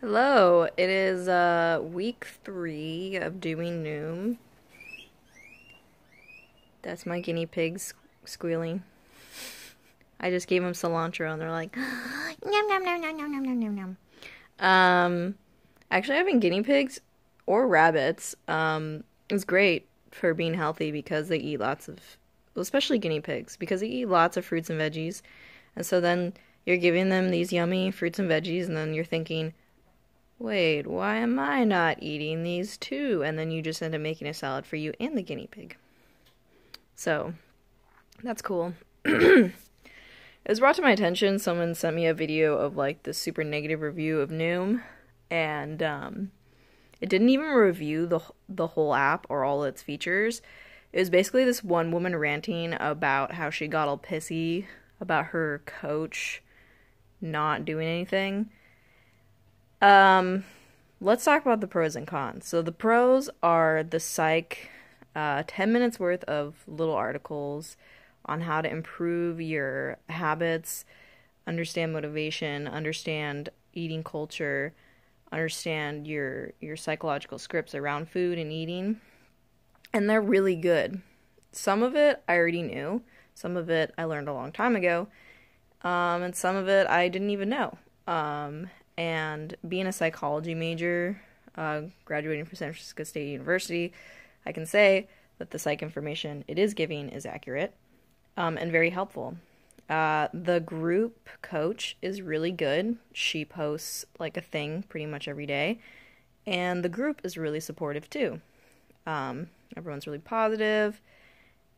Hello, it is week 3 of doing Noom. That's my guinea pigs squealing. I just gave them cilantro and they're like, nom nom nom nom nom nom nom nom nom. Um, Actually having guinea pigs or rabbits is great for being healthy because they eat lots of, well, especially guinea pigs, because they eat lots of fruits and veggies. And so then you're giving them these yummy fruits and veggies and then you're thinking, wait, why am I not eating these too? And then you just end up making a salad for you and the guinea pig. So, that's cool. It was brought to my attention, someone sent me a video of like this super negative review of Noom, and it didn't even review the whole app or all its features. It was basically this one woman ranting about how she got all pissy about her coach not doing anything. Let's talk about the pros and cons. So the pros are the psych, 10 minutes worth of little articles on how to improve your habits, understand motivation, understand eating culture, understand your psychological scripts around food and eating. And they're really good. Some of it I already knew. Some of it I learned a long time ago. And some of it I didn't even know. And being a psychology major, graduating from San Francisco State University, I can say that the psych information it is giving is accurate, and very helpful. The group coach is really good. She posts like a thing pretty much every day, and the group is really supportive too. Everyone's really positive,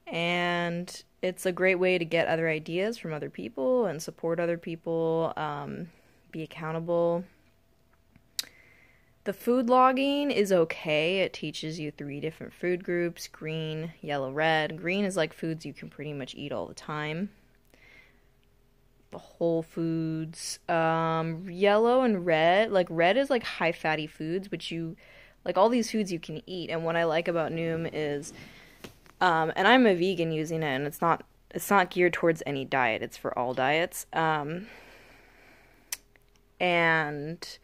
and it's a great way to get other ideas from other people and support other people, be accountable. The food logging is okay. It teaches you 3 different food groups: green, yellow, red. Green is like foods you can pretty much eat all the time. The whole foods. Yellow and red. Like red is like high fatty foods, which you, like all these foods you can eat. And what I like about Noom is, and I'm a vegan using it, and it's not geared towards any diet. It's for all diets. And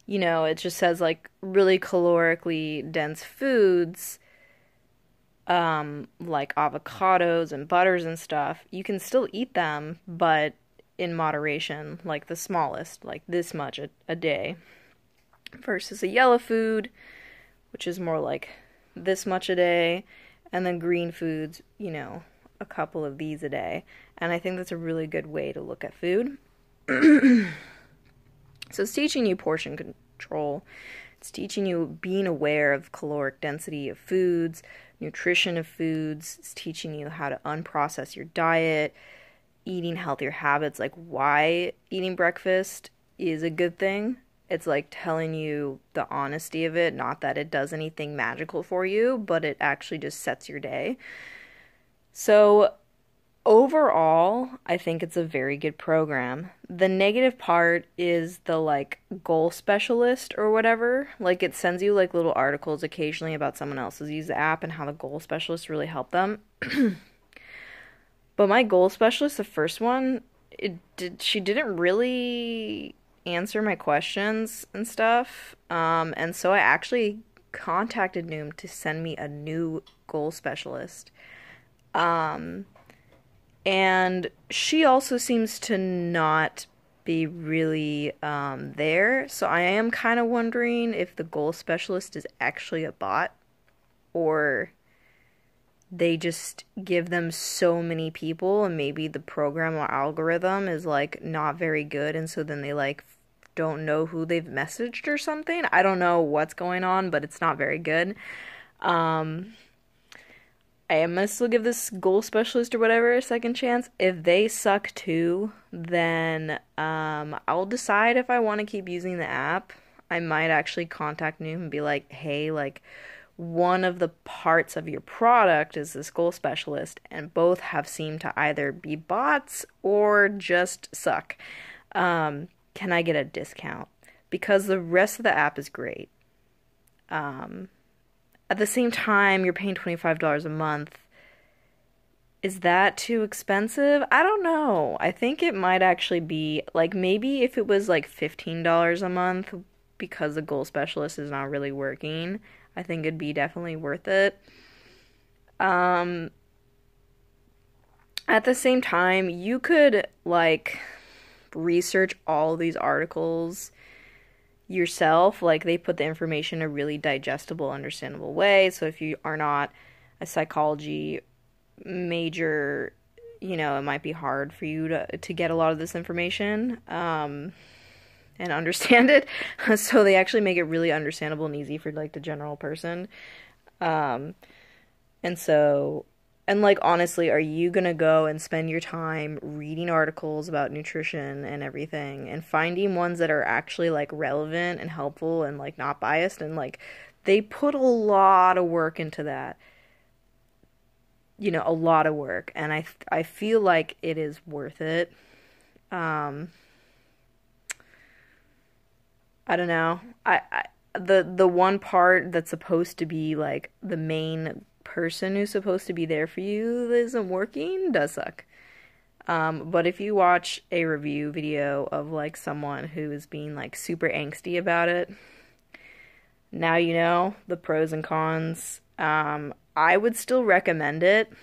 it just says like really calorically dense foods, like avocados and butters and stuff. You can still eat them, but in moderation, like the smallest, like this much a day, versus a yellow food, which is more like this much a day, and then green foods, a couple of these a day. And I think that's a really good way to look at food. So it's teaching you portion control. It's teaching you being aware of caloric density of foods, nutrition of foods. It's teaching you how to unprocess your diet, eating healthier habits, like why eating breakfast is a good thing. It's like telling you the honesty of it, not that it does anything magical for you, but it actually just sets your day. So overall, I think it's a very good program. The negative part is the like goal specialist or whatever. Like it sends you like little articles occasionally about someone else's used the app and how the goal specialist really helped them. But my goal specialist, the first one, she didn't really answer my questions and stuff. And so I actually contacted Noom to send me a new goal specialist. And she also seems to not be really there. So I am kind of wondering if the goal specialist is actually a bot, or they just give them so many people and maybe the program or algorithm is like not very good, and so then they like don't know who they've messaged or something. I don't know what's going on, but it's not very good. I am going to still give this goal specialist or whatever a second chance. If they suck too, then I'll decide if I want to keep using the app. I might actually contact Noom and be like, hey, like, one of the parts of your product is this goal specialist, and both have seemed to either be bots or just suck. Can I get a discount? Because the rest of the app is great. At the same time, you're paying $25 a month. Is that too expensive? I don't know. I think it might actually be like maybe if it was like $15 a month because the goal specialist is not really working, I think it'd be definitely worth it. Um, at the same time, you could like research all these articles yourself. Like they put the information in a really digestible, understandable way. So if you are not a psychology major, it might be hard for you to get a lot of this information and understand it. So they actually make it really understandable and easy for like the general person. Um, and so, and like honestly, are you gonna go and spend your time reading articles about nutrition and everything and finding ones that are actually like relevant and helpful and like not biased and like they put a lot of work into that. A lot of work, and I feel like it is worth it. Um, I don't know. The one part that's supposed to be like the main person who's supposed to be there for you that isn't working does suck. But if you watch a review video of like someone who is being like super angsty about it, now you know the pros and cons. I would still recommend it.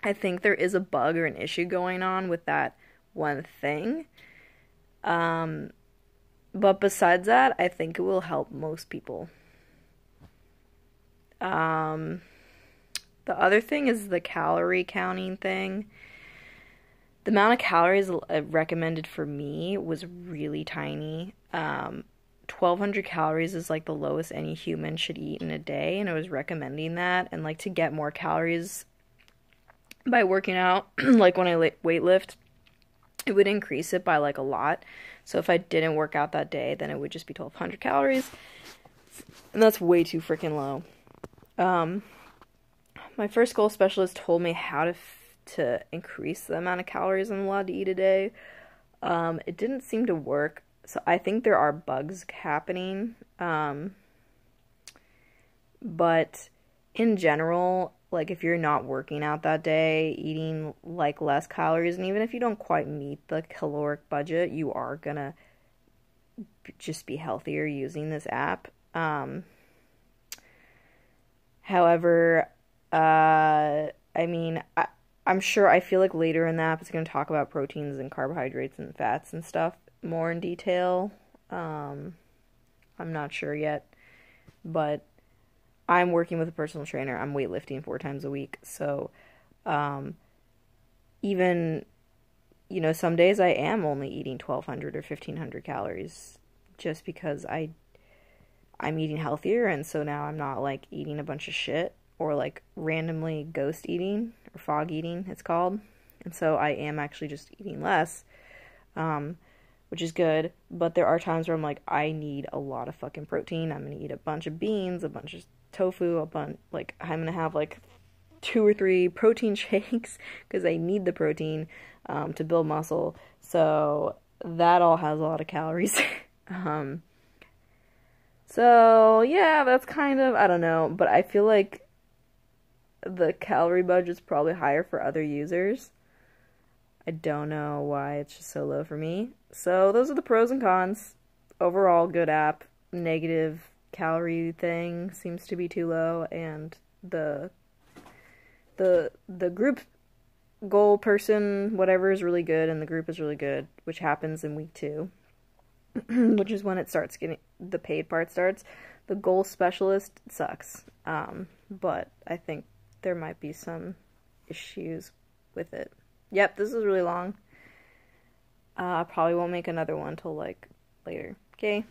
I think there is a bug or an issue going on with that one thing. But besides that, I think it will help most people. Um, the other thing is the calorie counting thing. The amount of calories recommended for me was really tiny. 1,200 calories is like the lowest any human should eat in a day, and I was recommending that. And like to get more calories by working out, like when I weightlift, it would increase it by like a lot. So if I didn't work out that day, then it would just be 1,200 calories, and that's way too freaking low. My first goal specialist told me how to increase the amount of calories I'm allowed to eat a day. It didn't seem to work. So I think there are bugs happening. But in general, like if you're not working out that day, eating like less calories, and even if you don't quite meet the caloric budget, you are gonna just be healthier using this app. However, I mean, I'm sure, I feel like later in the app it's going to talk about proteins and carbohydrates and fats and stuff more in detail. I'm not sure yet, but I'm working with a personal trainer. I'm weightlifting 4 times a week. So, even, some days I am only eating 1,200 or 1,500 calories just because I'm eating healthier, and so now I'm not like eating a bunch of shit or like randomly ghost eating or fog eating, it's called. And so I am actually just eating less, which is good. But there are times where I'm like, I need a lot of fucking protein. I'm gonna eat a bunch of beans, a bunch of tofu, I'm gonna have like 2 or 3 protein shakes because I need the protein to build muscle. So that all has a lot of calories. So yeah, that's kind of, I don't know, but I feel like the calorie budget's probably higher for other users. I don't know why it's just so low for me. So those are the pros and cons. Overall, good app. Negative calorie thing seems to be too low, and the group goal person, whatever, is really good, and the group is really good, which happens in week 2, which is when it starts getting, the paid part starts. The goal specialist sucks, but I think there might be some issues with it. Yep, this is really long. I probably won't make another one till like later. Okay.